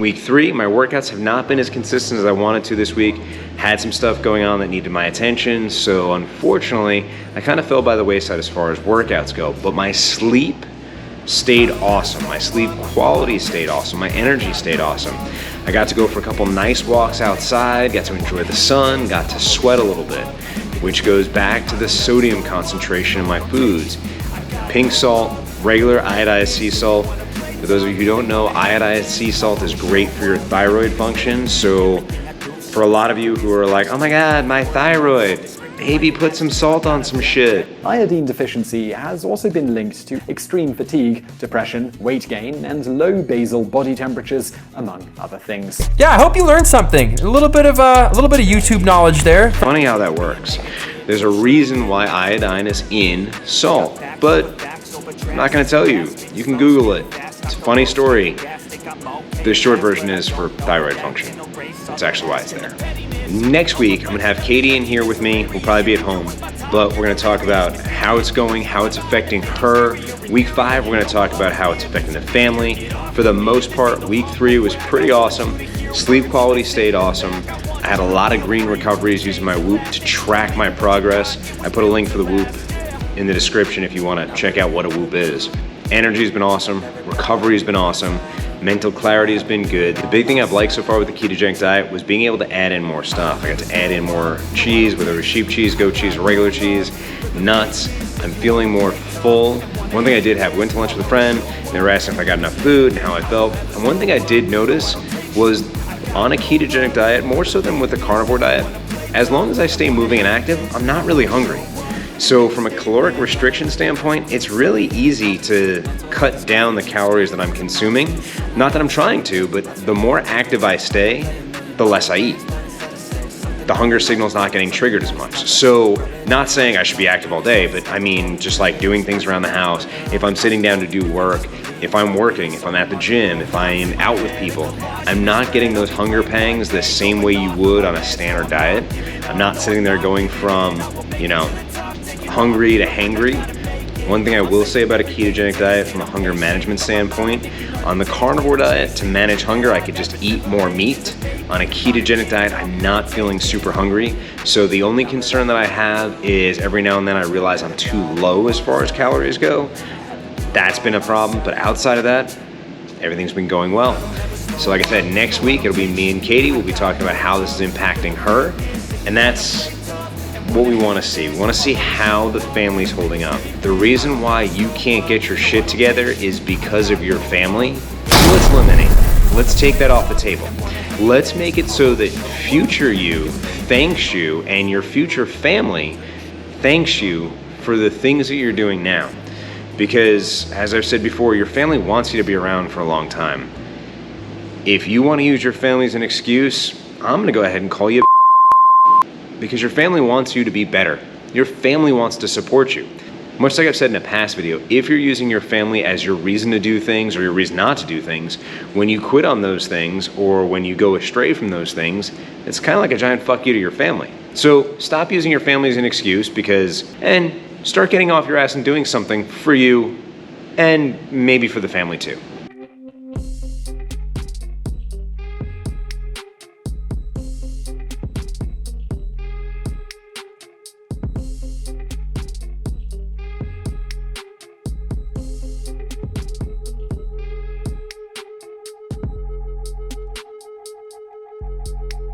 Week 3, my workouts have not been as consistent as I wanted to this week. Had some stuff going on that needed my attention, so unfortunately, I kind of fell by the wayside as far as workouts go. But my sleep stayed awesome. My sleep quality stayed awesome. My energy stayed awesome. I got to go for a couple nice walks outside, got to enjoy the sun, got to sweat a little bit, which goes back to the sodium concentration in my foods. Pink salt, regular iodized sea salt. For those of you who don't know, iodized sea salt is great for your thyroid function. So for a lot of you who are like, oh my God, my thyroid, maybe put some salt on some shit. Iodine deficiency has also been linked to extreme fatigue, depression, weight gain, and low basal body temperatures, among other things. Yeah, I hope you learned something. A little bit of YouTube knowledge there. Funny how that works. There's a reason why iodine is in salt, but I'm not gonna tell you. You can Google it. It's a funny story. The short version is for thyroid function. That's actually why it's there. Next week, I'm gonna have Katie in here with me. We'll probably be at home, but we're gonna talk about how it's going, how it's affecting her. Week 5, we're gonna talk about how it's affecting the family. For the most part, week 3 was pretty awesome. Sleep quality stayed awesome. I had a lot of green recoveries using my Whoop to track my progress. I put a link for the Whoop in the description if you wanna check out what a Whoop is. Energy's been awesome, recovery's been awesome, mental clarity has been good. The big thing I've liked so far with the ketogenic diet was being able to add in more stuff. I got to add in more cheese, whether it was sheep cheese, goat cheese, or regular cheese, nuts. I'm feeling more full. One thing I did have, we went to lunch with a friend, and they were asking if I got enough food and how I felt. And one thing I did notice was on a ketogenic diet, more so than with a carnivore diet, as long as I stay moving and active, I'm not really hungry. So from a caloric restriction standpoint, it's really easy to cut down the calories that I'm consuming. Not that I'm trying to, but the more active I stay, the less I eat. The hunger signal's not getting triggered as much. So not saying I should be active all day, but I mean just like doing things around the house. If I'm sitting down to do work, if I'm working, if I'm at the gym, if I'm out with people, I'm not getting those hunger pangs the same way you would on a standard diet. I'm not sitting there going from, hungry to hangry. One thing I will say about a ketogenic diet from a hunger management standpoint, on the carnivore diet, to manage hunger, I could just eat more meat. On a ketogenic diet, I'm not feeling super hungry. So the only concern that I have is every now and then I realize I'm too low as far as calories go. That's been a problem, but outside of that, everything's been going well. So like I said, next week it'll be me and Katie. We'll be talking about how this is impacting her, and that's what we want to see. We want to see how the family's holding up. The reason why you can't get your shit together is because of your family. So let's eliminate that. Let's take that off the table. Let's make it so that future you thanks you and your future family thanks you for the things that you're doing now. Because as I've said before, your family wants you to be around for a long time. If you want to use your family as an excuse, I'm going to go ahead and call you because your family wants you to be better. Your family wants to support you. Much like I've said in a past video, if you're using your family as your reason to do things or your reason not to do things, when you quit on those things or when you go astray from those things, it's kind of like a giant fuck you to your family. So stop using your family as an excuse and start getting off your ass and doing something for you and maybe for the family too.